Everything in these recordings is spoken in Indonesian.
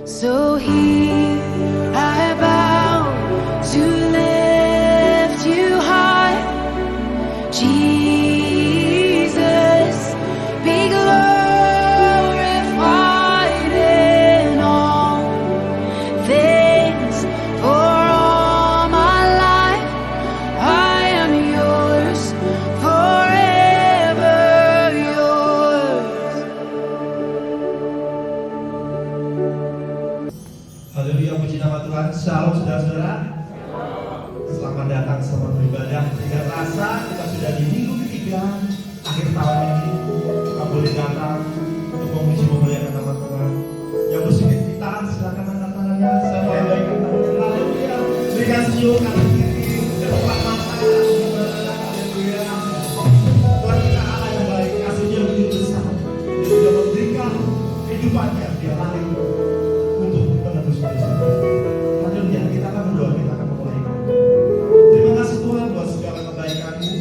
So here I bow to lift you high, Jesus, be glorified in all things. For all my life I am yours, forever yours. Haleluya, puji nama Tuhan. Shalom saudara-saudara. Selamat datang, selamat beribadah. Tidak terasa kita sudah di minggu ketiga akhir tahun ini. Kita boleh datang untuk memuji memuliakan nama Tuhan. Yang bersuka cita silakan angkat tangannya. Saya mau baikkan tangannya. Haleluya. Berikan senyum kanan kiri dan empat mata. Haleluya. Tuhan kita Allah yang baik, kasihnya begitu besar. Dia sudah memberikan kehidupannya. Dia lahir untuk menebus dosa. Haleluya, kita akan berdoa, kita akan memulai. Terima kasih Tuhan buat segala kebaikan-Mu,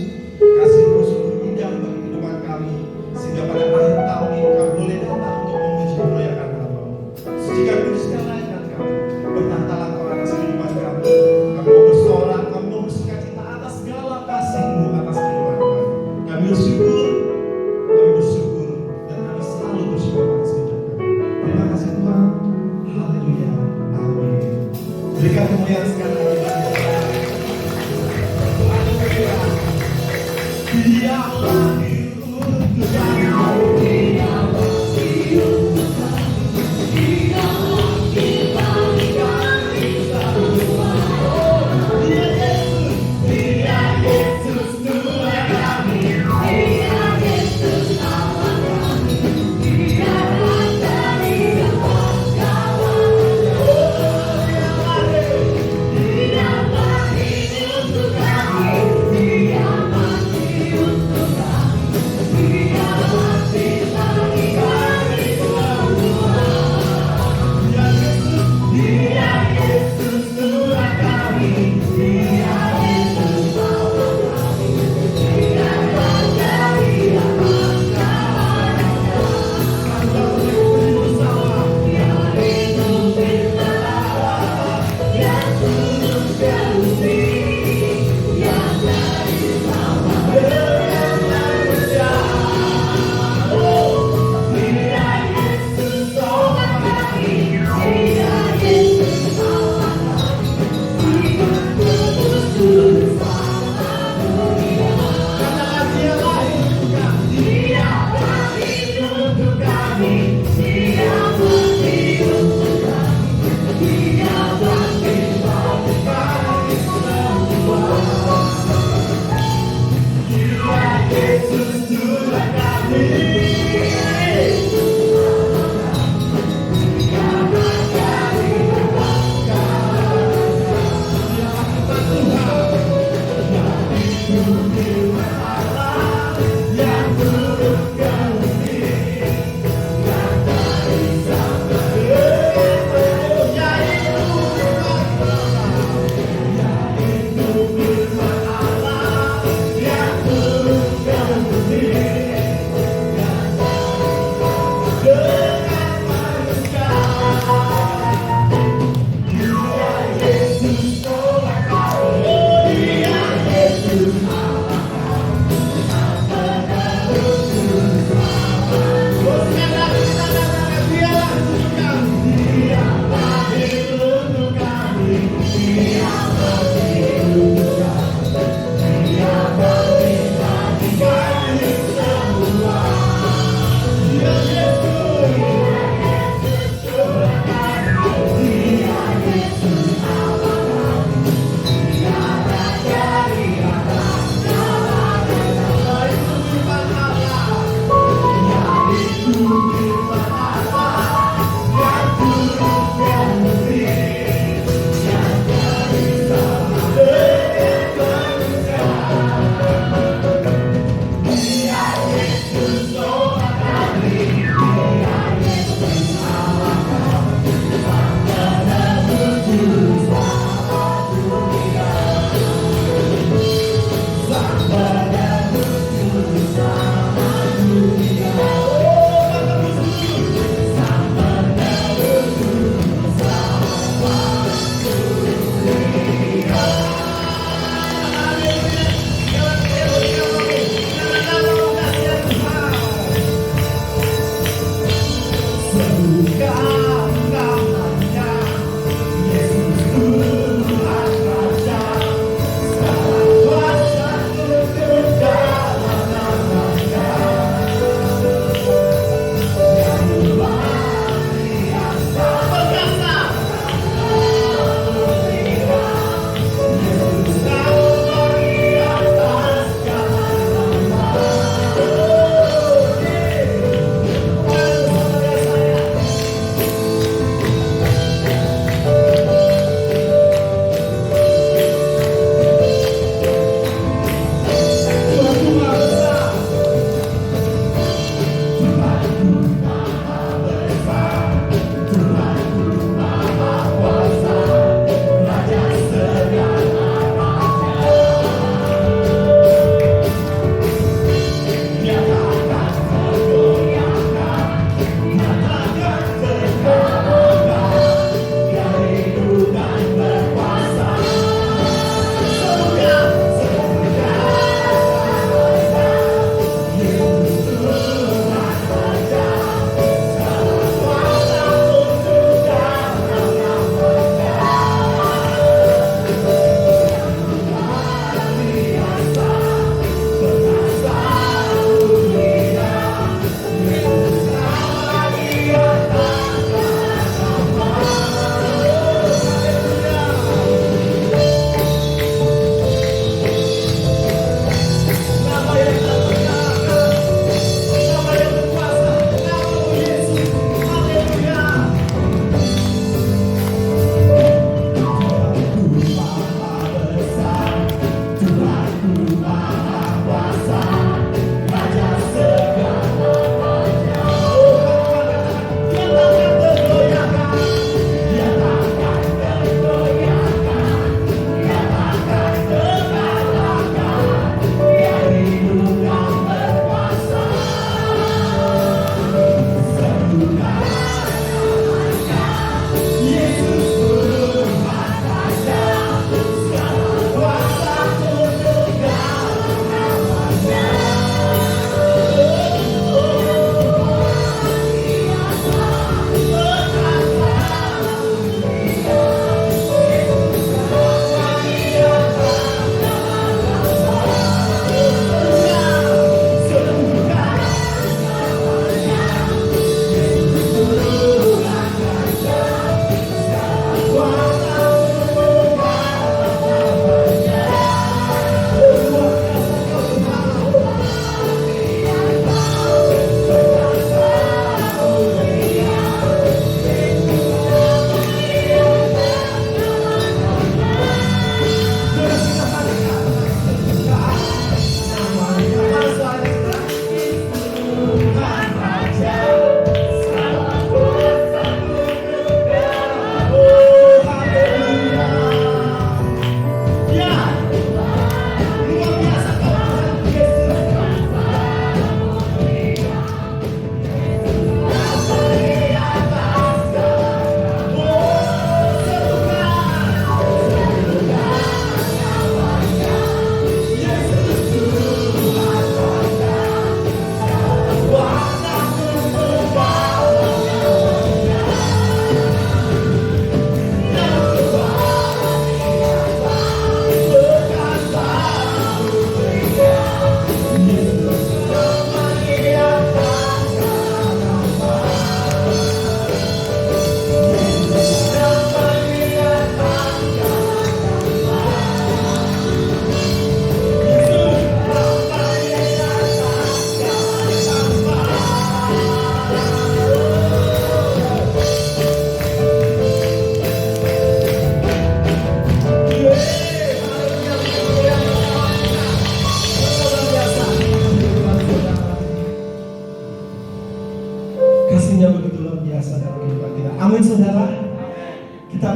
kasih-Mu sungguh indah bagi kehidupan kami, sehingga pada akhir tahun ini kami boleh datang untuk memuji memuliakan nama-Mu. Sucikan kudus segalanya kami, bertahtalah Kau atas kehidupan kami. Kami mau bersorak, kami mau bersukacita atas segala kasih-Mu atas kehidupan kami. Kami bersyukur, dan kami selalu bersyukur atas kehidupan kami. Terima kasih Tuhan. Haleluya. Amin. Berikan kemuliaan sekali lagi bagi Tuhan. Haleluya. Dia lahir untuk kami. Dia lahir untuk kami. Dia lahir bagi kami semua. Dia Yesus Tuhan kami. Dia Yesus Allah kami. Dia Raja di atas segala. Dia lahir untuk kami. Dia mati untuk kami.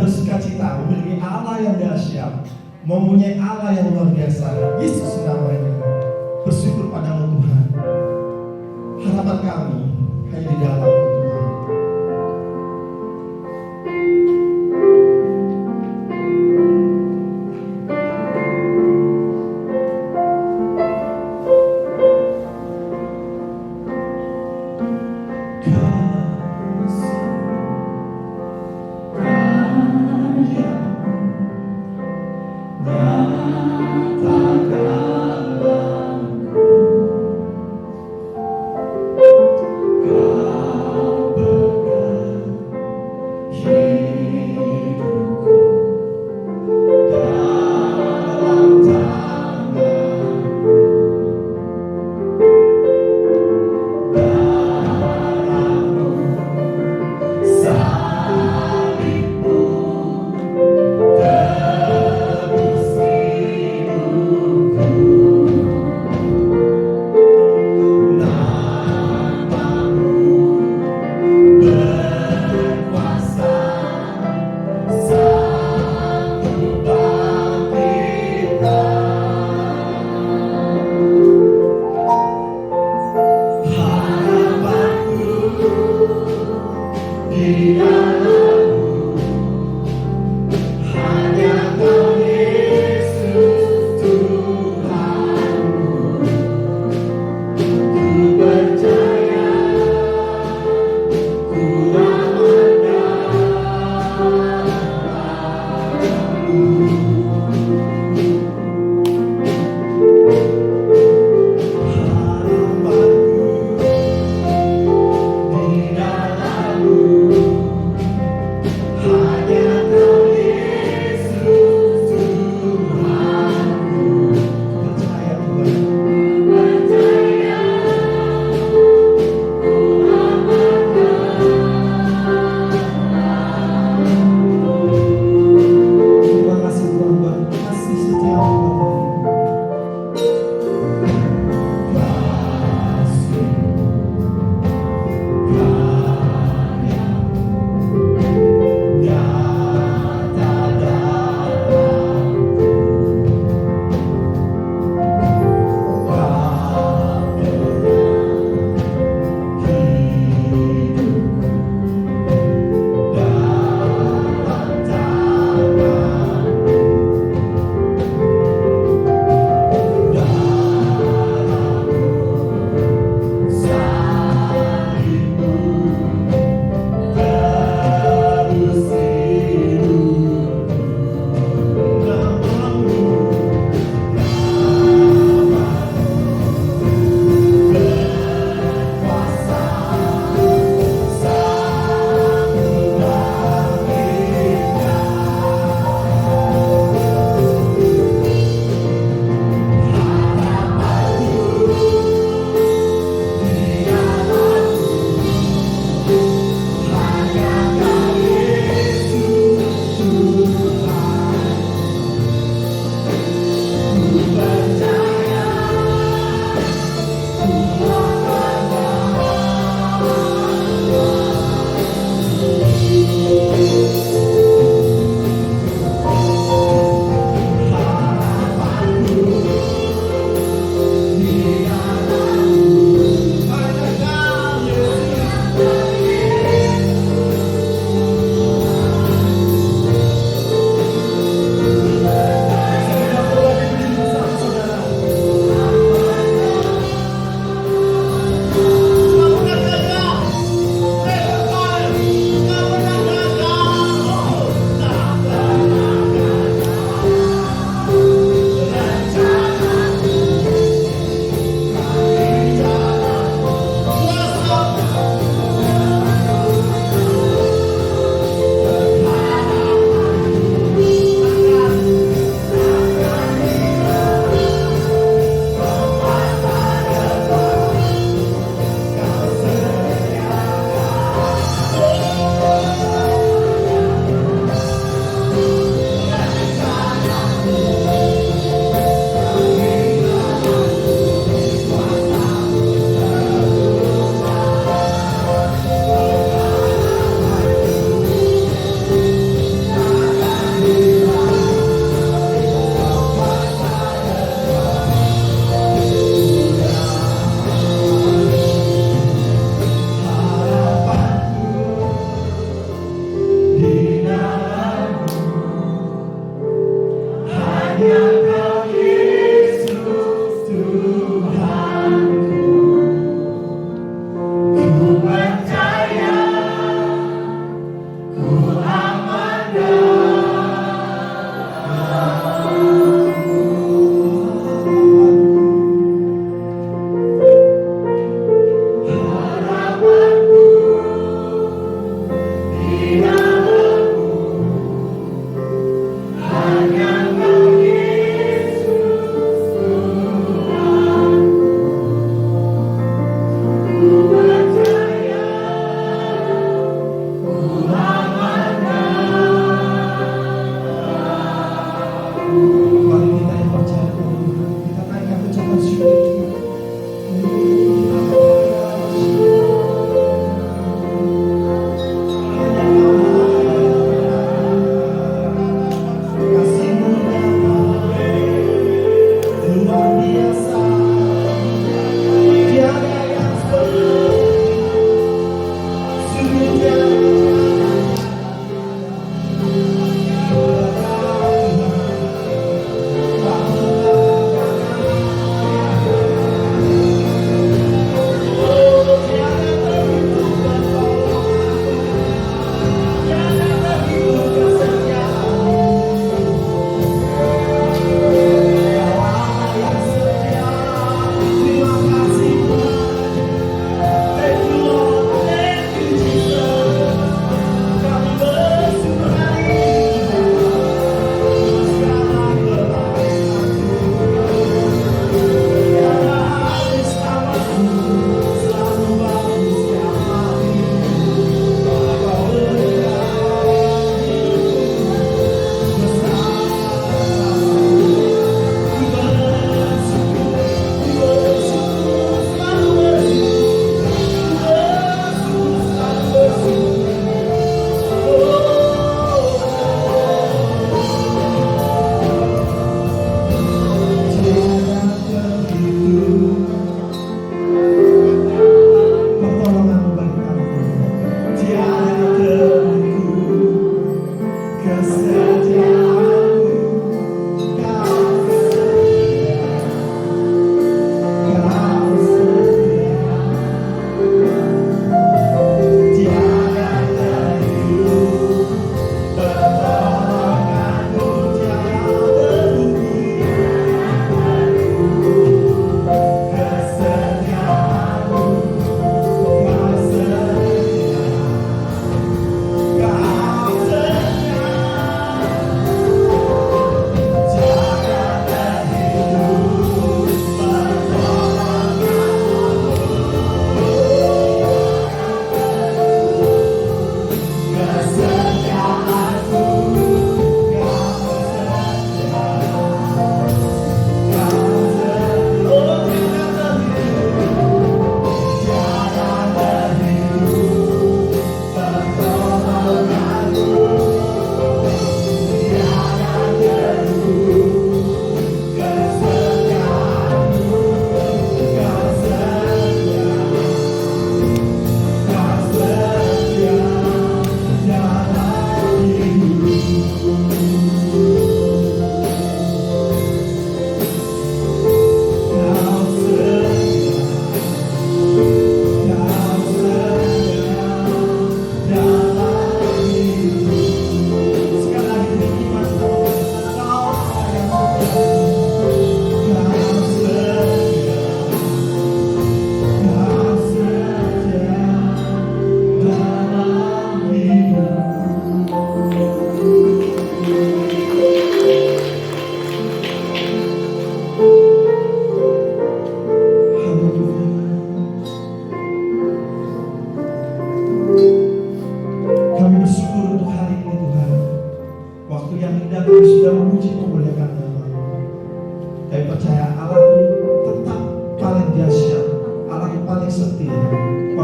bersukacita memiliki Allah yang dahsyat, mempunyai Allah yang luar biasa. Yesus namanya. Bersyukur padamu Tuhan. Harapan kami hanya di dalam Tuhan. God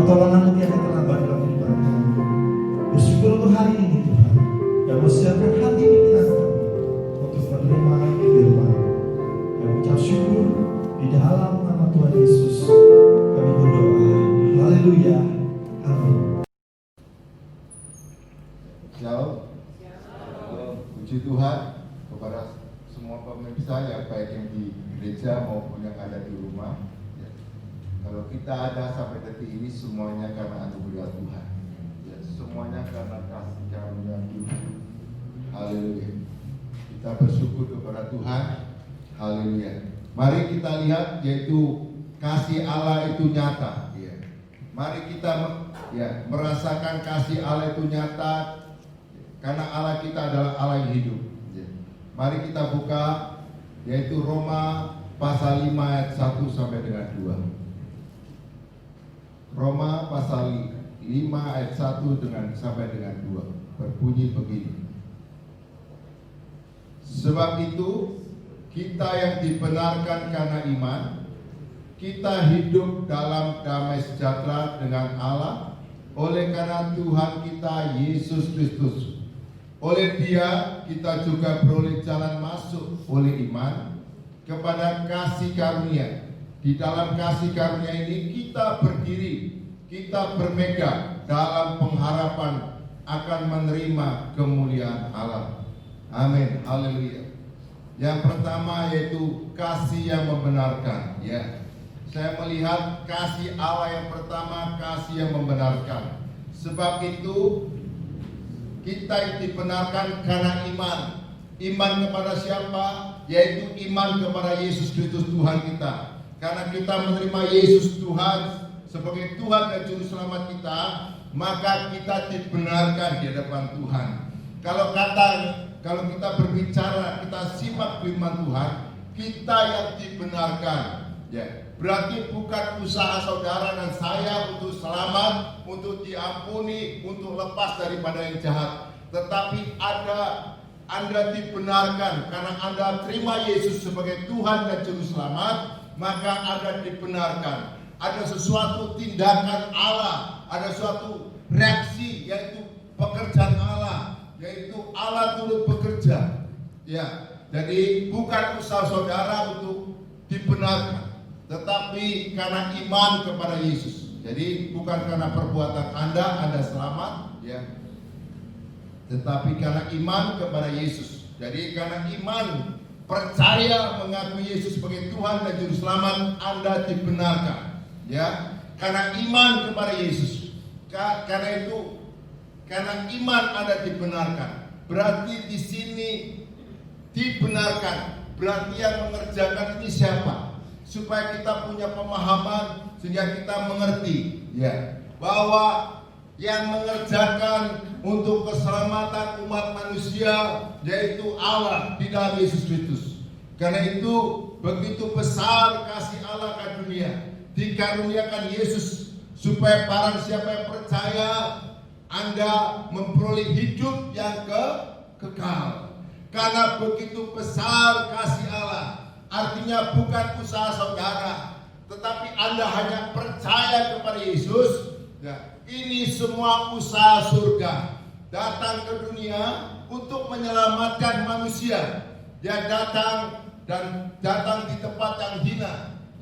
pertolongan-Mu tiada terlambat dalam kehidupan kami. Bersyukur untuk hari ini Tuhan, dan mempersiapkan hati pikiran kami untuk menerima firman. Kami ucap syukur di dalam nama Tuhan Yesus. Kami berdoa. Haleluya. Amin. Shalom. Puji Tuhan kepada semua pemirsa yang baik yang di gereja maupun yang ada di rumah. Ya. Kalau kita ada sampai detik ini semuanya karena anugerah Tuhan. Ya, semuanya karena kasih karunia Tuhan. Haleluya. Kita bersyukur kepada Tuhan. Haleluya. Mari kita lihat yaitu kasih Allah itu nyata. Ya. Mari kita merasakan kasih Allah itu nyata. Karena Allah kita adalah Allah yang hidup. Mari kita buka yaitu Roma pasal 5 ayat 1 sampai dengan 2. Roma pasal 5 ayat 1 sampai dengan 2. Berbunyi begini. Sebab itu kita yang dibenarkan karena iman, kita hidup dalam damai sejahtera dengan Allah oleh karena Tuhan kita Yesus Kristus. Oleh Dia kita juga beroleh jalan masuk oleh iman kepada kasih karunia. Di dalam kasih karunia ini kita berdiri, kita bermegah dalam pengharapan akan menerima kemuliaan Allah. Amin. Haleluya. Yang pertama yaitu kasih yang membenarkan. Ya, saya melihat kasih Allah yang pertama, kasih yang membenarkan. Sebab itu kita dibenarkan karena iman. Iman kepada siapa? Yaitu iman kepada Yesus Kristus Tuhan kita. Karena kita menerima Yesus Tuhan sebagai Tuhan dan Juru Selamat kita, maka kita dibenarkan di hadapan Tuhan. Kalau kita berbicara, kita simak firman Tuhan, kita yang dibenarkan. Ya, berarti bukan usaha saudara dan saya untuk selamat, untuk diampuni, untuk lepas daripada yang jahat. Tetapi Anda dibenarkan karena Anda terima Yesus sebagai Tuhan dan Juru Selamat, maka Anda dibenarkan. Ada sesuatu tindakan Allah, ada suatu reaksi yaitu pekerjaan Allah, yaitu Allah turut bekerja. Ya, jadi bukan usaha saudara untuk dibenarkan, tetapi karena iman kepada Yesus. Jadi bukan karena perbuatan Anda selamat, ya, tetapi karena iman kepada Yesus. Jadi karena iman, percaya mengakui Yesus sebagai Tuhan dan Juru Selamat, Anda dibenarkan. Ya, karena iman kepada Yesus. Karena iman Anda dibenarkan. Berarti di sini dibenarkan. Berarti yang mengerjakan ini siapa? Supaya kita punya pemahaman sehingga kita mengerti, ya, bahwa yang mengerjakan untuk keselamatan umat manusia yaitu Allah di dalam Yesus Kristus. Karena itu begitu besar kasih Allah ke dunia, dikaruniakan Yesus supaya barang siapa yang percaya Anda memperoleh hidup yang kekal. Karena begitu besar kasih Allah. Artinya bukan usaha saudara, tetapi Anda hanya percaya kepada Yesus. Ya, ini semua usaha surga. Datang ke dunia untuk menyelamatkan manusia. Dia datang di tempat yang hina,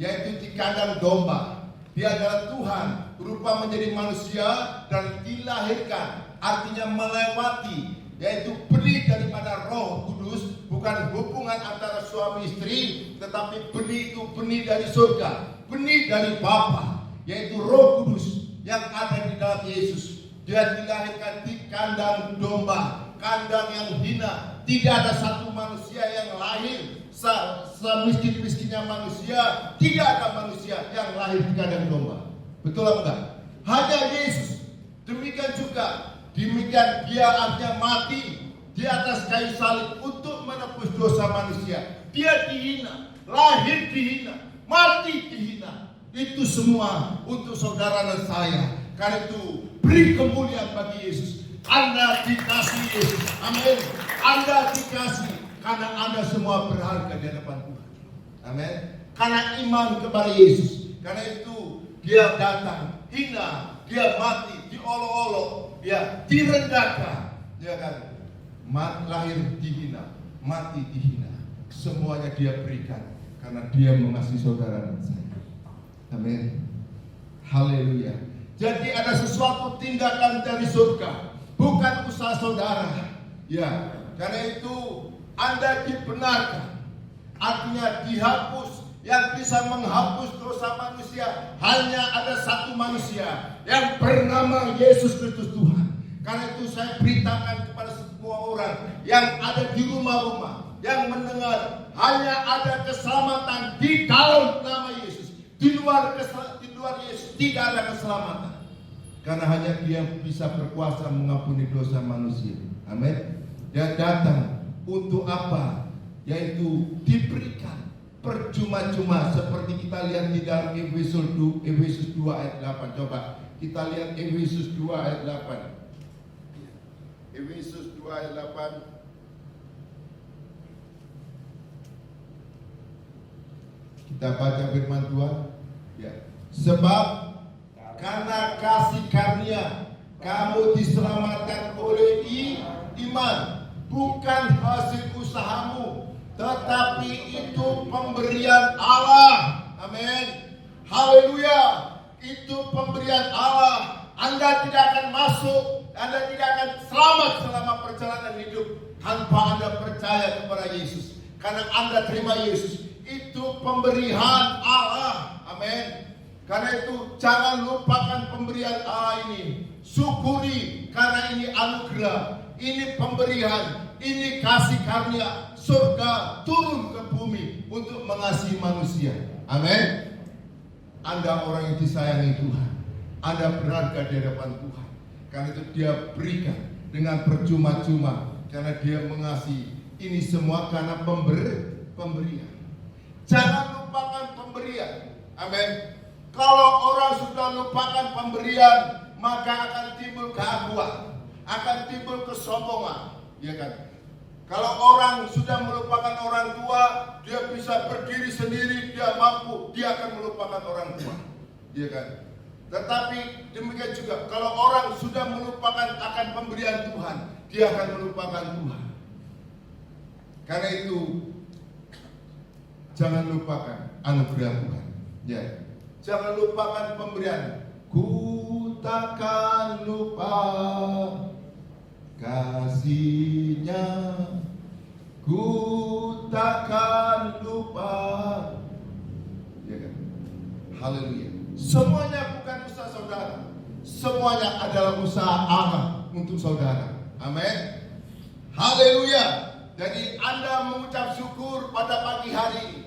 yaitu di kandang domba. Dia adalah Tuhan, berupa menjadi manusia dan dilahirkan. Artinya melewati, yaitu benih daripada Roh Kudus. Bukan hubungan antara suami istri, tetapi benih itu benih dari surga, benih dari Bapa, yaitu Roh Kudus yang ada di dalam Yesus. Dia dilahirkan di kandang domba, kandang yang hina. Tidak ada satu manusia yang lahir semiskin-miskinnya manusia. Tidak ada manusia yang lahir di kandang domba. Betul atau enggak? Hanya Yesus. Demikian dia artinya mati di atas kayu salib untuk menebus dosa manusia. Dia dihina, lahir dihina, mati dihina. Itu semua untuk saudara dan saya. Karena itu beri kemuliaan bagi Yesus. Anda dikasih Yesus. Amin. Anda dikasih karena Anda semua berharga di hadapan Tuhan. Amin. Karena iman kepada Yesus. Karena itu dia datang hina, dia mati, diolok-olok, ya, direndahkan, ya kan, lahir dihina, mati dihina, semuanya dia berikan karena dia mengasihi saudara dan saya. Amin. Haleluya. Jadi ada sesuatu tindakan dari surga, bukan usaha saudara. Ya, karena itu Anda dibenarkan, artinya dihapus. Yang bisa menghapus dosa manusia hanya ada satu manusia yang bernama Yesus Kristus Tuhan. Karena itu saya beritakan kepada semua orang yang ada di rumah-rumah, yang mendengar, hanya ada keselamatan di dalam nama Yesus. Di luar Yesus tidak ada keselamatan. Karena hanya Dia bisa berkuasa mengampuni dosa manusia. Amin. Dia datang untuk apa? Yaitu diberikan percuma-cuma, seperti kita lihat di dalam Efesus 2 ayat 8. Coba kita lihat Efesus 2 ayat 8. Efesus 2 ayat 8. Kita baca firman Tuhan. Ya. Sebab karena kasih karunia kamu diselamatkan oleh iman, bukan hasil usahamu, tetapi itu pemberian Allah. Amin. Haleluya. Itu pemberian Allah. Anda tidak akan masuk, Anda tidak akan selamat selama perjalanan hidup tanpa Anda percaya kepada Yesus. Karena Anda terima Yesus, itu pemberian Allah. Amin. Karena itu jangan lupakan pemberian Allah ini. Syukuri karena ini anugerah, ini pemberian, ini kasih karunia. Surga turun ke bumi untuk mengasihi manusia. Amin. Anda orang yang disayangi Tuhan. Anda berharga di hadapan Tuhan. Karena itu Dia berikan dengan percuma-cuma. Karena Dia mengasihi. Ini semua karena pemberian. Jangan lupakan pemberian. Amin. Kalau orang sudah lupakan pemberian, maka akan timbul keaguan, akan timbul kesombongan, ya kan? Kalau orang sudah melupakan orang tua, dia bisa berdiri sendiri, dia mampu, dia akan melupakan orang tua, ya kan? Tetapi demikian juga, kalau orang sudah melupakan akan pemberian Tuhan, dia akan melupakan Tuhan. Karena itu, jangan lupakan anugerah Tuhan, ya. Jangan lupakan pemberian. Ku takkan lupa kasih-Nya, ku takkan lupa. Ya kan? Haleluya. Semuanya bukan usaha saudara, semuanya adalah usaha Allah untuk saudara. Amin. Haleluya. Jadi Anda mengucap syukur pada pagi hari ini.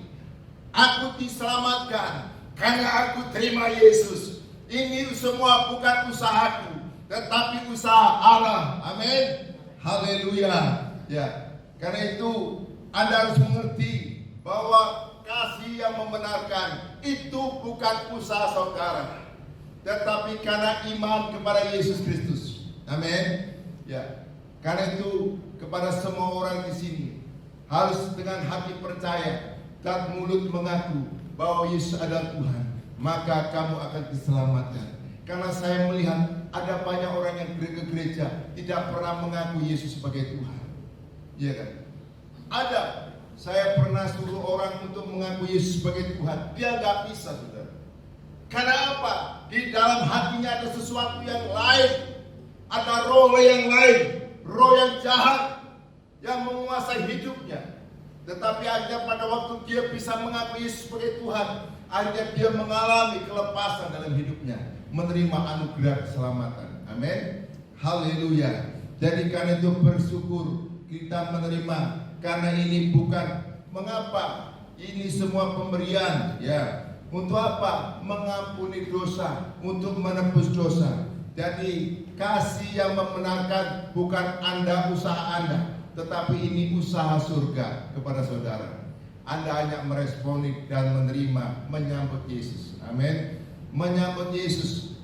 Aku diselamatkan karena aku terima Yesus. Ini semua bukan usahaku, tetapi usaha Allah. Amin. Haleluya. Ya. Karena itu Anda harus mengerti bahwa kasih yang membenarkan itu bukan usaha saudara, tetapi karena iman kepada Yesus Kristus. Amin. Ya. Karena itu kepada semua orang di sini harus dengan hati percaya dan mulut mengaku bahwa Yesus adalah Tuhan, maka kamu akan diselamatkan. Karena saya melihat ada banyak orang yang ke gereja tidak pernah mengaku Yesus sebagai Tuhan. Iya kan? Ada. Saya pernah suruh orang untuk mengaku Yesus sebagai Tuhan, dia nggak bisa, saudara. Karena apa? Di dalam hatinya ada sesuatu yang lain, ada roh yang lain, roh yang jahat yang menguasai hidupnya. Tetapi akhirnya pada waktu dia bisa mengaku Yesus sebagai Tuhan, akhirnya dia mengalami kelepasan dalam hidupnya, menerima anugerah keselamatan. Amin. Haleluya. Jadi karena itu bersyukur kita menerima, karena ini bukan mengapa, ini semua pemberian, ya. Untuk apa? Mengampuni dosa, untuk menebus dosa. Jadi kasih yang membenarkan bukan Anda, usaha Anda, tetapi ini usaha surga kepada saudara. Anda hanya meresponi dan menerima, menyambut Yesus. Amin. Menyambut Yesus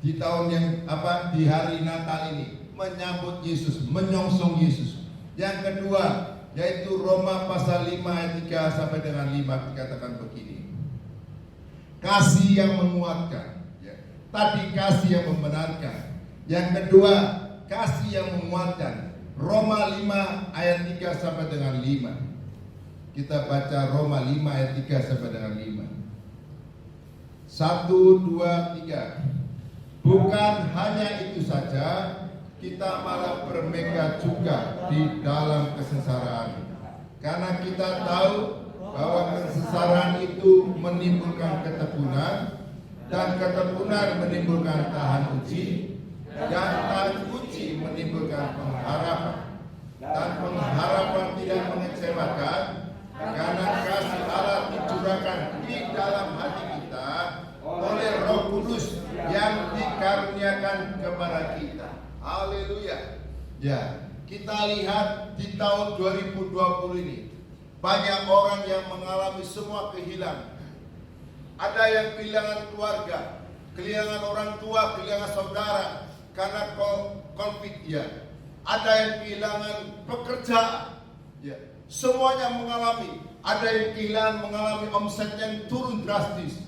di tahun yang di hari Natal ini, menyambut Yesus, menyongsong Yesus. Yang kedua, yaitu Roma pasal 5 ayat 3 sampai dengan 5 dikatakan begini. Kasih yang menguatkan, ya. Tadi kasih yang membenarkan. Yang kedua, kasih yang menguatkan. Roma 5 ayat 3 sampai dengan 5. Kita baca Roma 5 ayat 3 sampai dengan 5. 1, 2, 3. Bukan hanya itu saja, kita malah bermegah juga di dalam kesengsaraan. Karena kita tahu bahwa kesengsaraan itu menimbulkan ketekunan, dan ketekunan menimbulkan tahan uji, dan tahan uji menimbulkan pengharapan. Dan pengharapan tidak mengecewakan, karena kasih Allah dicurahkan di dalam hati kita oleh Roh Kudus yang dikaruniakan kepada kita. Haleluya. Ya, kita lihat di tahun 2020 ini banyak orang yang mengalami semua kehilangan. Ada yang kehilangan keluarga, kehilangan orang tua, kehilangan saudara karena COVID ya. Ada yang kehilangan pekerjaan. Ya, semuanya mengalami. Ada yang kehilangan mengalami omset yang turun drastis.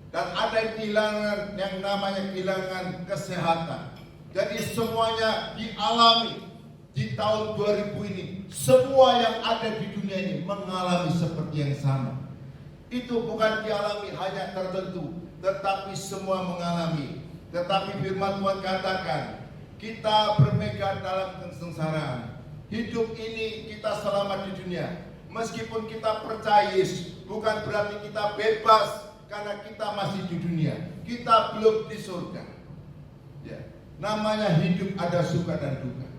Dan ada yang kehilangan yang namanya kehilangan kesehatan. Jadi semuanya dialami di tahun 2000 ini. Semua yang ada di dunia ini mengalami seperti yang sama. Itu bukan dialami hanya tertentu, tetapi semua mengalami. Tetapi firman Tuhan katakan, kita bermegah dalam kesengsaraan. Hidup ini kita selamat di dunia. Meskipun kita percaya Yesus, bukan berarti kita bebas karena kita masih di dunia. Kita belum di surga. Ya, namanya hidup ada suka dan duka.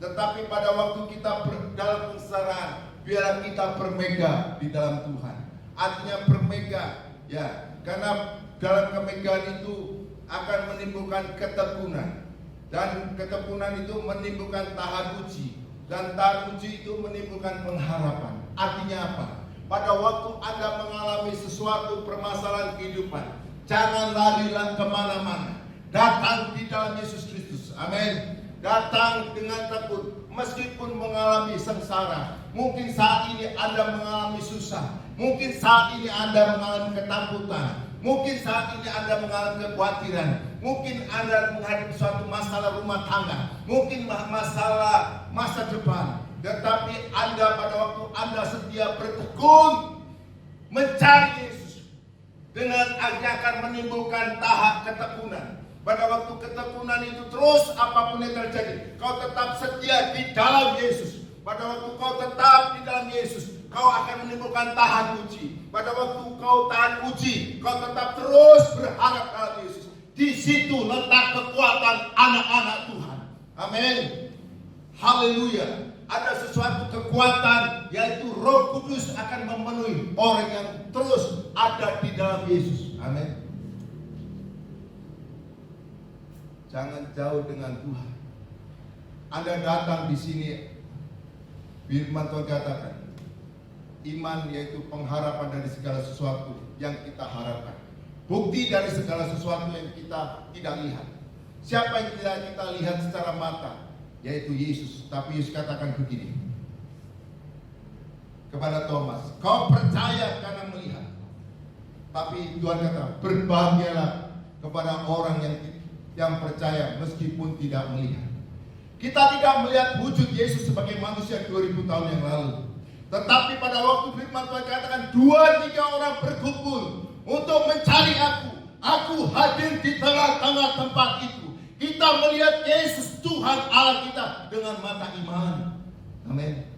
Tetapi pada waktu kita dalam kesengsaraan, biarlah kita bermegah di dalam Tuhan. Artinya bermegah, ya, karena dalam kemegahan itu akan menimbulkan ketekunan, dan ketekunan itu menimbulkan tahan uji, dan tahan uji itu menimbulkan pengharapan. Artinya apa? Pada waktu Anda mengalami sesuatu permasalahan kehidupan, jangan larilah kemana-mana. Datang di dalam Yesus Kristus. Amin. Datang dengan tekun, meskipun mengalami sengsara. Mungkin saat ini Anda mengalami susah. Mungkin saat ini Anda mengalami ketakutan. Mungkin saat ini Anda mengalami kekhawatiran. Mungkin Anda menghadapi suatu masalah rumah tangga. Mungkin masalah masa depan. Tetapi Anda pada waktu Anda setia bertekun mencari Yesus, dengan akan menimbulkan tahap ketekunan. Pada waktu ketekunan itu terus apapun yang terjadi, kau tetap setia di dalam Yesus. Pada waktu kau tetap di dalam Yesus, kau akan menimbulkan tahan uji. Pada waktu kau tahan uji, kau tetap terus berharap dalam Yesus. Di situ letak kekuatan anak-anak Tuhan. Amin. Haleluya. Ada sesuatu kekuatan, yaitu Roh Kudus akan memenuhi orang yang terus ada di dalam Yesus. Amin. Jangan jauh dengan Tuhan. Anda datang di sini, firman Tuhan katakan, iman yaitu pengharapan dari segala sesuatu yang kita harapkan. Bukti dari segala sesuatu yang kita tidak lihat. Siapa yang tidak kita lihat secara mata? Yaitu Yesus. Tapi Yesus katakan begini kepada Thomas, kau percaya karena melihat. Tapi Tuhan kata, berbahagialah kepada orang yang percaya meskipun tidak melihat. Kita tidak melihat wujud Yesus sebagai manusia 2000 tahun yang lalu. Tetapi pada waktu firman Tuhan katakan 2-3 orang berkumpul untuk mencari aku hadir di tengah-tengah tempat itu. Kita melihat Yesus Tuhan Allah kita dengan mata iman. Amin.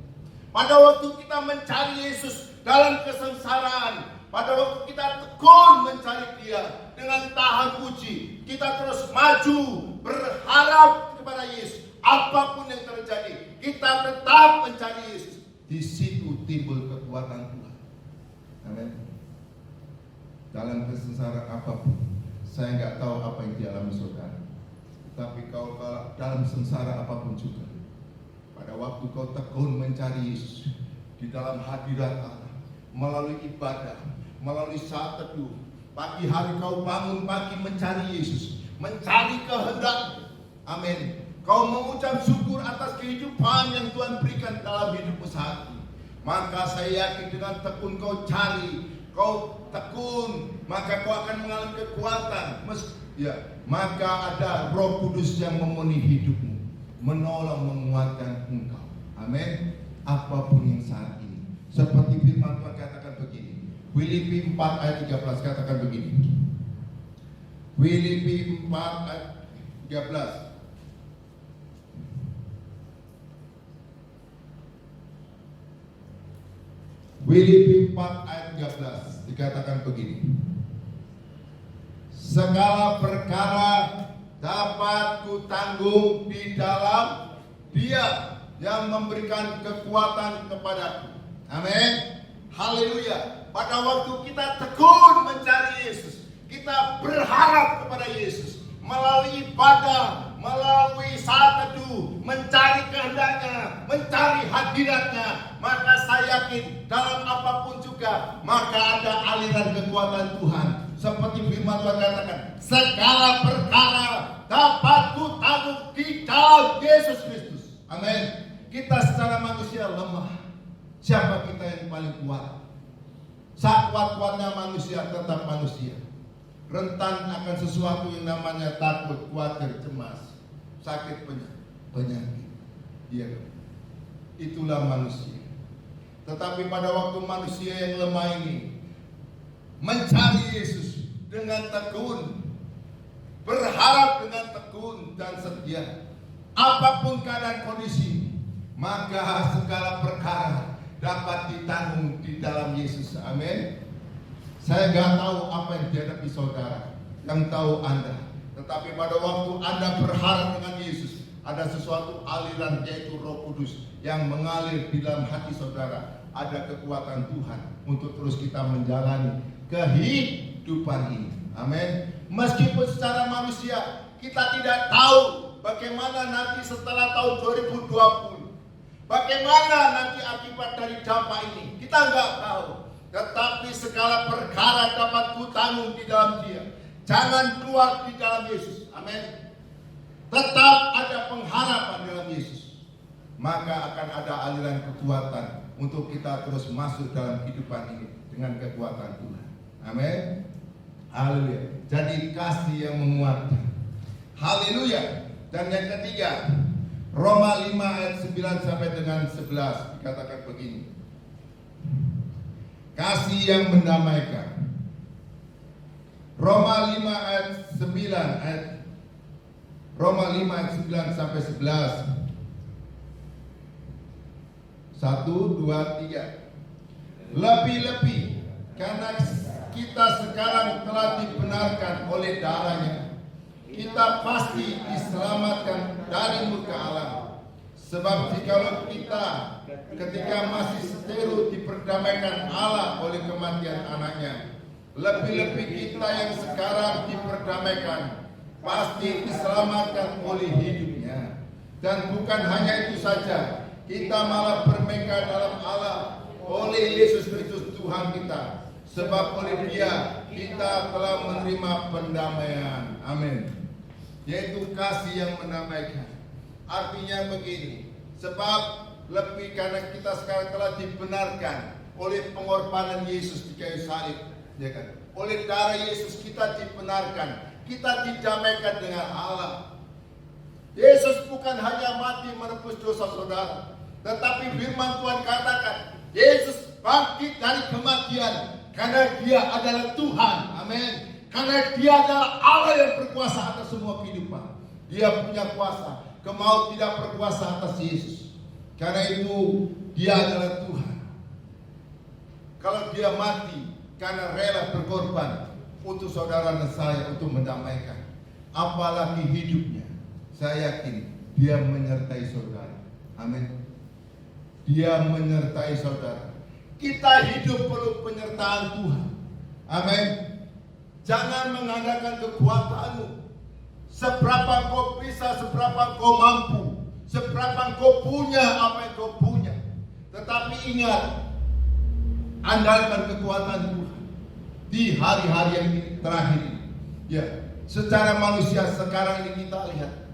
Pada waktu kita mencari Yesus dalam kesengsaraan, pada waktu kita tekun mencari Dia dengan tahan uji, kita terus maju berharap kepada Yesus. Apapun yang terjadi, kita tetap mencari Yesus. Di situ timbul kekuatan Tuhan. Amin. Dalam kesengsaraan apapun, saya nggak tahu apa yang dialami saudara. Tapi kau dalam sengsara apapun juga, pada waktu kau tekun mencari Yesus di dalam hadirat Allah, melalui ibadah, melalui saat teduh, pagi hari kau bangun pagi mencari Yesus, mencari kehendak. Amin. Kau mengucap syukur atas kehidupan yang Tuhan berikan dalam hidupmu saat ini. Maka saya yakin dengan tekun kau cari, kau tekun, maka kau akan mengalami kekuatan. Maka ada Roh Kudus yang memenuhi hidupmu, menolong, menguatkan engkau. Amin. Apapun yang saat ini, seperti firman Tuhan katakan begini, Filipi 4 ayat 13 katakan begini. Filipi 4 ayat 13. Filipi 4 ayat 13 dikatakan begini. Segala perkara dapat kutanggung di dalam Dia yang memberikan kekuatan kepadaku. Amin. Haleluya. Pada waktu kita tekun mencari Yesus, kita berharap kepada Yesus melalui ibadah, melalui saat teduh, mencari kehendaknya, mencari hadiratnya, maka saya yakin dalam apapun juga, maka ada aliran kekuatan Tuhan. Seperti firman Tuhan katakan, segala perkara dapat kutanggung di dalam Yesus Kristus. Amin. Kita secara manusia lemah. Siapa kita yang paling kuat? Saat kuat-kuatnya manusia tetap manusia, rentan akan sesuatu yang namanya takut, khawatir, cemas, sakit, penyakit. Iya, itulah manusia. Tetapi pada waktu manusia yang lemah ini mencari Yesus dengan tekun, berharap dengan tekun dan setia, apapun keadaan kondisi, maka segala perkara dapat ditanggung di dalam Yesus. Amin. Saya nggak tahu apa yang dihadapi saudara, yang tahu Anda. Tetapi pada waktu Anda berharap dengan Yesus, ada sesuatu aliran, yaitu Roh Kudus yang mengalir di dalam hati saudara. Ada kekuatan Tuhan untuk terus kita menjalani kehidupan ini. Amin. Meskipun secara manusia kita tidak tahu bagaimana nanti setelah tahun 2020, bagaimana nanti akibat dari dampak ini, kita nggak tahu. Tetapi segala perkara dapat kutanggung di dalam Dia. Jangan keluar di dalam Yesus. Amin. Tetap ada pengharapan dalam Yesus. Maka akan ada aliran kekuatan untuk kita terus masuk dalam kehidupan ini dengan kekuatan Tuhan. Amin. Haleluya. Jadi kasih yang menguatkan. Haleluya. Dan yang ketiga, Roma 5 ayat 9 sampai dengan 11 dikatakan begini. Kasih yang mendamaikan. Roma 5 ayat 9 Roma 5 ayat 9 sampai 11. 1, 2, 3. Lebih-lebih karena kita sekarang telah dibenarkan oleh darahnya, kita pasti diselamatkan dari murka Allah. Sebab jikalau kita ketika masih seteru diperdamaikan Allah oleh kematian anaknya, lebih-lebih kita yang sekarang diperdamaikan pasti diselamatkan oleh hidupnya. Dan bukan hanya itu saja, kita malah bermegah dalam Allah oleh Yesus Kristus Tuhan kita. Sebab oleh Dia kita telah menerima pendamaian. Amin. Yaitu kasih yang mendamaikan. Artinya begini, sebab lebih karena kita sekarang telah dibenarkan oleh pengorbanan Yesus di kayu salib, ya kan? Oleh darah Yesus kita dibenarkan, kita didamaikan dengan Allah. Yesus bukan hanya mati menebus dosa saudara, tetapi firman Tuhan katakan, Yesus bangkit dari kematian karena Dia adalah Tuhan. Amin. Karena Dia adalah Allah yang berkuasa atas semua kehidupan. Dia punya kuasa. Kemaut tidak berkuasa atas Yesus. Karena itu Dia adalah Tuhan. Kalau Dia mati karena rela berkorban untuk saudara dan saya untuk mendamaikan, apalagi hidupnya, saya yakin Dia menyertai saudara. Amin. Dia menyertai saudara. Kita hidup perlu penyertaan Tuhan. Amin. Jangan mengandalkan kekuatanmu. Seberapa kau bisa, seberapa kau mampu, seberapa kau punya apa yang kau punya. Tetapi ingat, andalkan kekuatan Tuhan di hari-hari yang terakhir ini. Ya, secara manusia sekarang ini kita lihat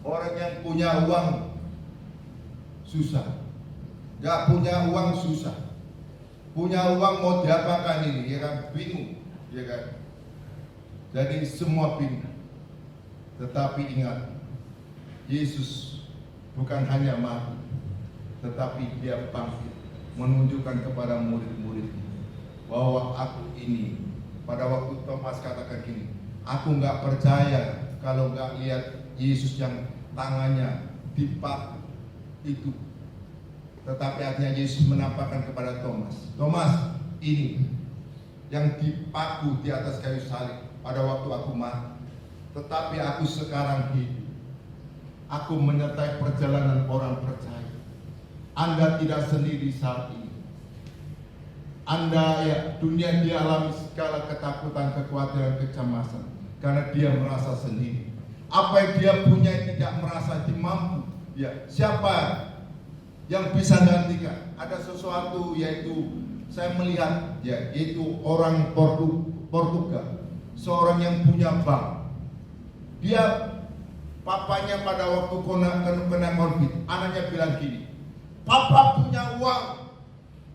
orang yang punya uang susah, gak punya uang susah. punya uang mau diapakan ini, ya kan? Bingung, ya kan? Jadi semua bingung. Tetapi ingat, Yesus bukan hanya mati, tetapi dia bangkit, menunjukkan kepada murid-muridnya bahwa aku ini. Pada waktu Thomas katakan gini, aku nggak percaya kalau nggak lihat Yesus yang tangannya dipaku itu. Tetapi akhirnya Yesus menampakkan kepada Thomas, Thomas, ini yang dipaku di atas kayu salib pada waktu aku mati. Tetapi aku sekarang hidup. Aku menyertai perjalanan orang percaya. Anda tidak sendiri saat ini. Anda, ya, dunia dialami segala ketakutan, kekhawatiran, kecemasan, karena dia merasa sendiri. Apa yang dia punya tidak merasa dimampu. Ya, siapa yang bisa gantikan? Ada sesuatu, yaitu saya melihat, ya, yaitu orang Portugal, seorang yang punya bank. Dia, papanya pada waktu kena COVID, anaknya bilang gini, papa punya uang,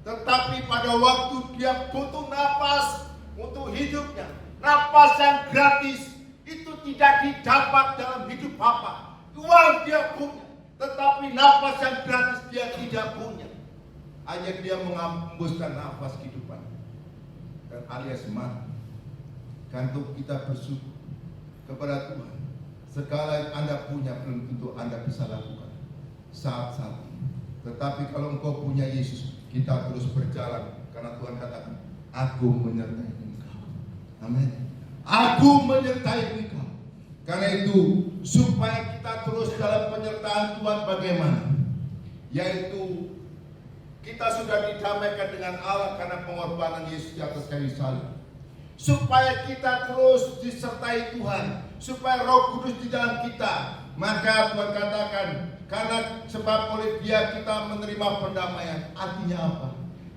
tetapi pada waktu dia butuh napas untuk hidupnya, napas yang gratis itu tidak didapat dalam hidup papa. Uang dia punya, tetapi napas yang gratis dia tidak punya. Hanya dia mengembuskan nafas kehidupan dan alias mati. Kantuk kita bersyukur kepada Tuhan. Segala yang Anda punya belum tentu Anda bisa lakukan saat-saat ini. Tetapi kalau engkau punya Yesus, kita terus berjalan. Karena Tuhan katakan, aku menyertai engkau. Amin. Aku menyertai engkau. Karena itu, supaya kita terus dalam penyertaan Tuhan bagaimana? Yaitu, kita sudah didamaikan dengan Allah karena pengorbanan Yesus di atas kayu salib. Supaya kita terus disertai Tuhan, supaya Roh Kudus di dalam kita. Maka Tuhan katakan, karena sebab oleh Dia kita menerima pendamaian. Artinya apa?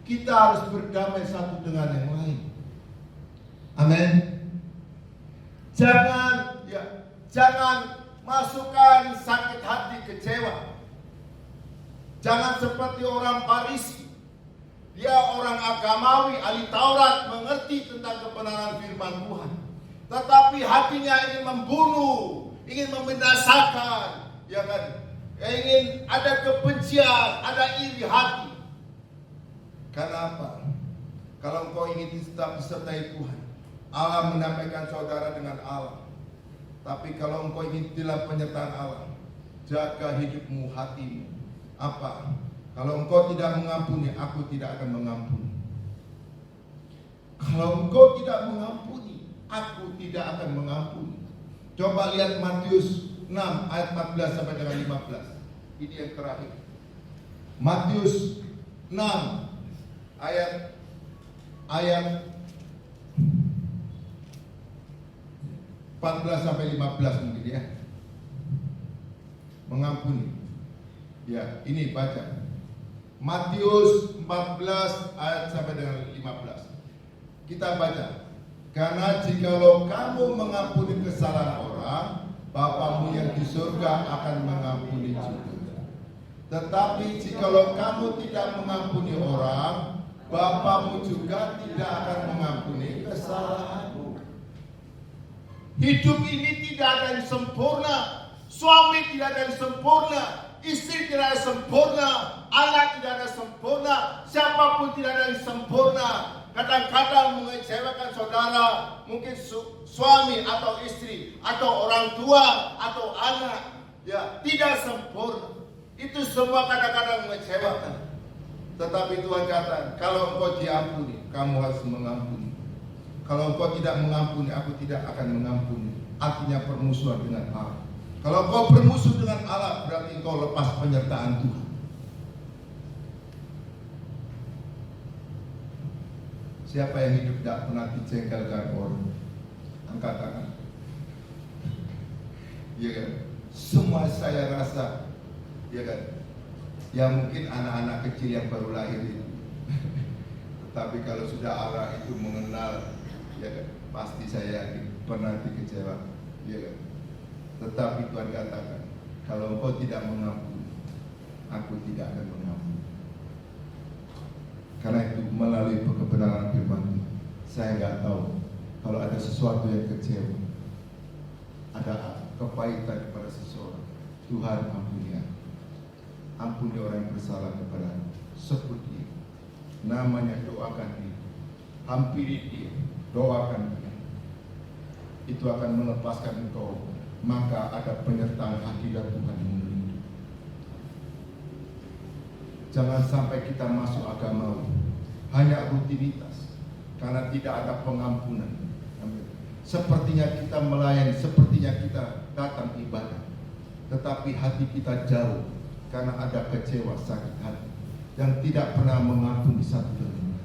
Kita harus berdamai satu dengan yang lain. Amin. Jangan masukkan sakit hati, kecewa. Jangan seperti orang Farisi. Dia orang agamawi, ahli Taurat, mengerti tentang kebenaran firman Tuhan. Tetapi hatinya ingin membunuh, ingin membinasakan, ya kan? Ingin ada kebencian, ada iri hati. Karena apa? Kalau engkau ingin tetap disertai Tuhan, Allah menyampaikan saudara dengan Allah. Tapi kalau engkau ingin dalam penyertaan Allah, jaga hidupmu, hatimu. Apa? Kalau engkau tidak mengampuni, aku tidak akan mengampuni. Kalau engkau tidak mengampuni, aku tidak akan mengampuni. Coba lihat Matius 6 ayat 14 sampai dengan 15. Ini yang terakhir. Matius 6 ayat 14 sampai 15 mungkin ya. Mengampuni. Ya, ini baca. Matius 14 ayat sampai dengan 15. Kita baca. Karena jikalau kamu mengampuni kesalahan orang, Bapamu yang di surga akan mengampuni juga. Tetapi jikalau kamu tidak mengampuni orang, Bapamu juga tidak akan mengampuni kesalahanmu. Hidup ini tidak ada yang sempurna. Suami tidak ada yang sempurna. Istri tidak ada sempurna, anak tidak ada sempurna, siapapun tidak ada yang sempurna. Kadang-kadang mengecewakan saudara, mungkin suami atau istri, atau orang tua, atau anak, ya tidak sempurna. Itu semua kadang-kadang mengecewakan. Tetapi Tuhan kata, kalau engkau diampuni, kamu harus mengampuni. Kalau engkau tidak mengampuni, aku tidak akan mengampuni. Artinya permusuhan dengan Allah. Kalau kau bermusuh dengan Allah, berarti kau lepas penyertaan Tuhan. Siapa yang hidup tidak pernah dijengkelkan orang? Angkat tangan. Iya kan? Semua saya rasa, iya kan? Ya mungkin anak-anak kecil yang baru lahir itu. Tetapi kalau sudah Allah itu mengenal, ya kan? Pasti saya yakin pernah dikecewa, iya kan? Tetapi Tuhan katakan, kalau engkau tidak mengampuni, aku tidak akan mengampuni. Karena itu melalui kebenaran firman, saya nggak tahu kalau ada sesuatu yang kecewa, ada kepahitan kepada seseorang, Tuhan ampuni aku. Ampuni orang yang bersalah kepada sebut dia, namanya, doakan dia, hampiri dia, doakan dia. Itu akan melepaskan engkau, maka ada penyertaan hadirat Tuhan melindungi. Jangan sampai kita masuk agama hanya rutinitas, karena tidak ada pengampunan. Sepertinya kita melayani, sepertinya kita datang ibadah, tetapi hati kita jauh karena ada kecewa, sakit hati yang tidak pernah mengampuni satu dan lain.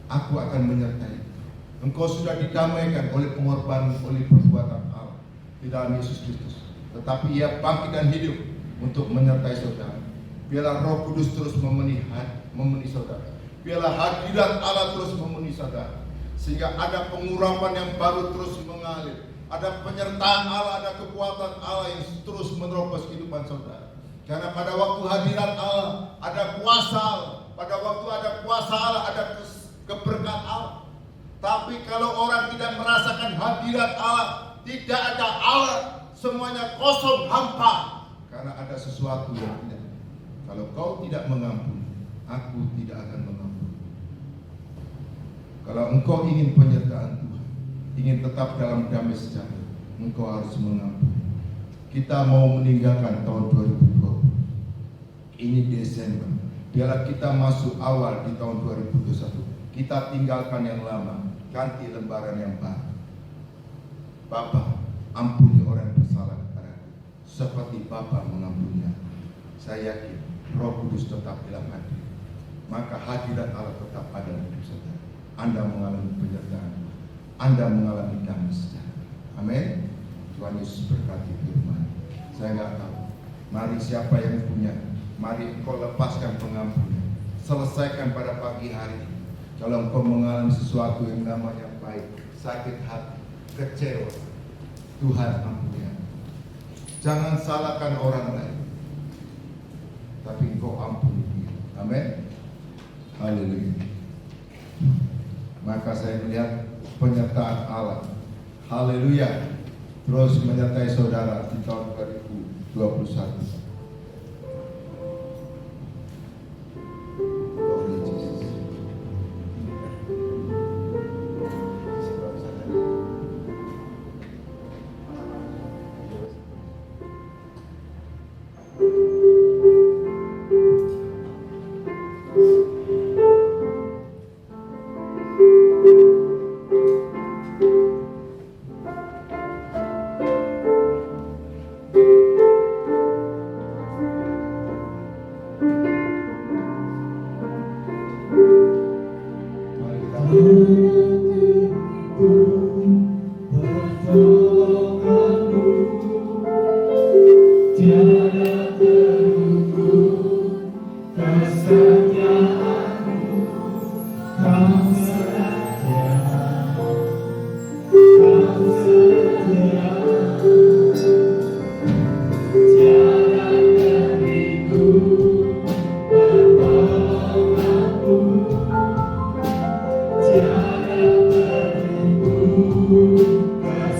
Aku akan menyertai. Engkau sudah didamaikan oleh pengorbanan, oleh perbuatan Allah di dalam Yesus Kristus. Tetapi Ia bangkit dan hidup untuk menyertai saudara. Biarlah Roh Kudus terus memenuhi saudara. Biarlah hadirat Allah terus memenuhi saudara. Sehingga ada pengurapan yang baru terus mengalir. Ada penyertaan Allah, ada kekuatan Allah yang terus menerobos kehidupan saudara. Karena pada waktu hadirat Allah ada kuasa Allah. Pada waktu ada kuasa Allah ada keberkatan Allah. Tapi kalau orang tidak merasakan hadirat Allah, tidak ada Allah, semuanya kosong, hampa. Karena ada sesuatu yang tidak. Kalau kau tidak mengampuni, aku tidak akan mengampuni. Kalau engkau ingin penyertaan Tuhan, ingin tetap dalam damai sejahtera, engkau harus mengampuni. Kita mau meninggalkan tahun 2020. Ini Desember. Biarlah kita masuk awal di tahun 2021. Kita tinggalkan yang lama, ganti lembaran yang baru. Bapa, ampuni orang yang bersalah kepadaku, seperti Bapa mengampuni aku. Saya yakin Roh Kudus tetap dalam hati. Maka hadirat Allah tetap ada dalam hidup saudara. Anda mengalami penyertaan, Anda mengalami damai sejahtera. Amin. Tuhan Yesus berkati firman. Saya nggak tahu. Mari siapa yang punya, mari engkau lepaskan pengampunan. Selesaikan pada pagi hari. Kalau engkau mengalami sesuatu yang namanya baik, sakit hati, kecewa, Tuhan ampuni. Jangan salahkan orang lain, tapi engkau ampuni dia. Amin. Haleluya. Maka saya melihat penyertaan Allah. Haleluya. Terus menyertai saudara di tahun 2021.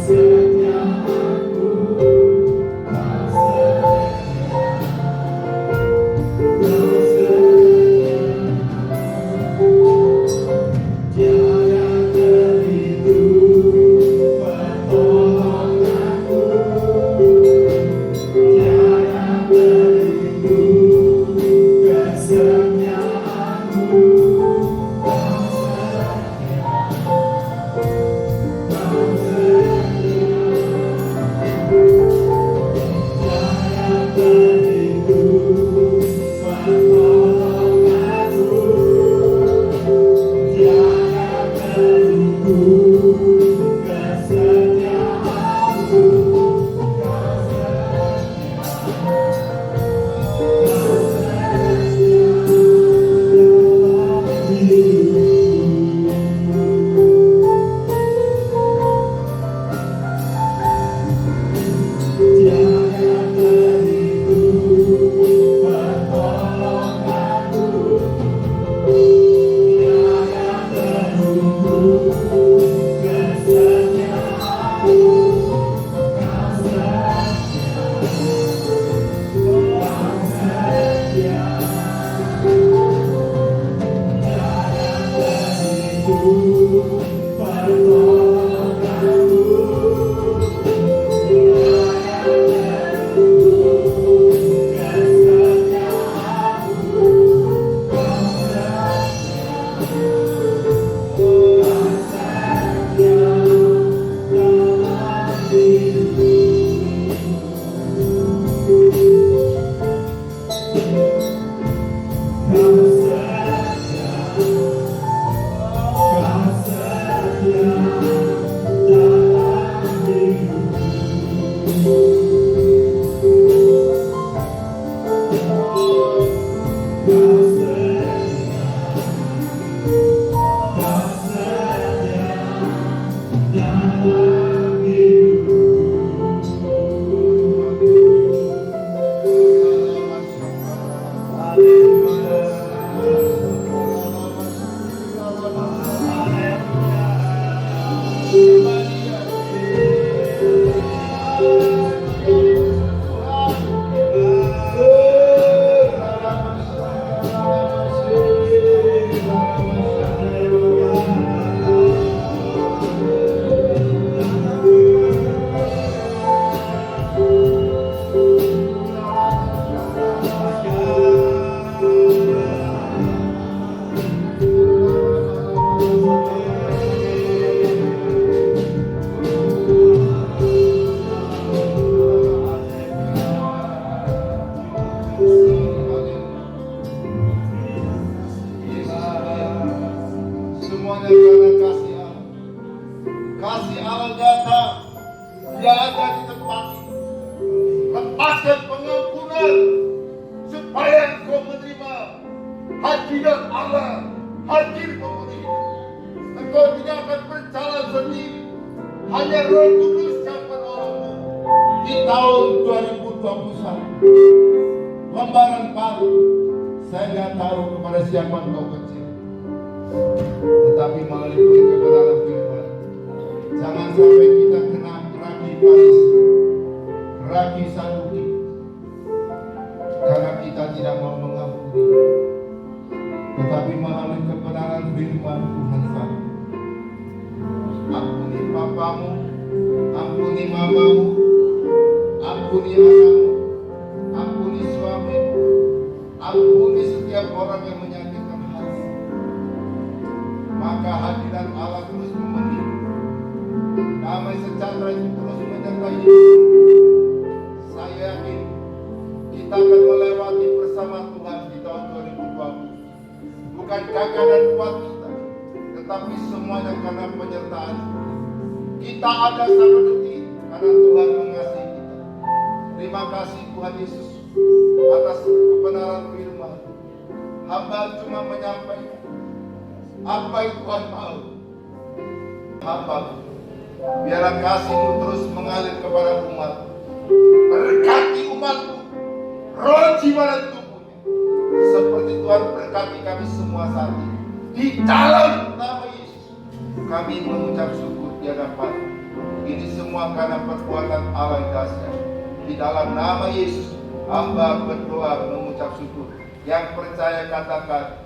Kesetiaan Semuanya karena kasih Allah. Kasih Allah datang, Dia ada di tempat ini. Lepaskan pengampunan supaya engkau menerima hadirat Allah, hadir memenuhi hidup. Engkau tidak akan berjalan sendiri, hanya Roh Kudus yang menolongmu. Di tahun 2021, lembaran baru, saya tidak tahu kepada siapa engkau kecil, tetapi melalui kebenaran firman, jangan sampai kita kena ragi panis, ragi saduki, karena kita tidak mau mengampuni. Tetapi melalui kebenaran firman Tuhan saya, ampuni papamu, ampuni mamamu, ampuni anakmu, ampuni suamimu, ampuni setiap orang yang menyakitkan hati. Maka hadirat Allah terus memenuhi, damai sejahtera itu terus menyertai hidup. Saya yakin kita akan melewati bersama Tuhan di tahun 2020. Bukan gagah dan kuat kita, tetapi semuanya karena penyertaan. Kita ada sampai detik karena Tuhan mengasihi kita. Terima kasih Tuhan Yesus atas kebenaran firman. Hamba cuma menyampaikan apa yang Tuhan mau. Hamba, biarlah kasih-Mu terus mengalir kepada umat. Berkati umat-Mu, roh, jiwa dan tubuhnya, seperti Tuhan berkati kami semua saat ini. Di dalam nama Yesus, kami mengucap syukur di hadapan. Ini semua karena perbuatan Allah yang dahsyat. Di dalam nama Yesus, hamba berdoa mengucap syukur. Yang percaya katakan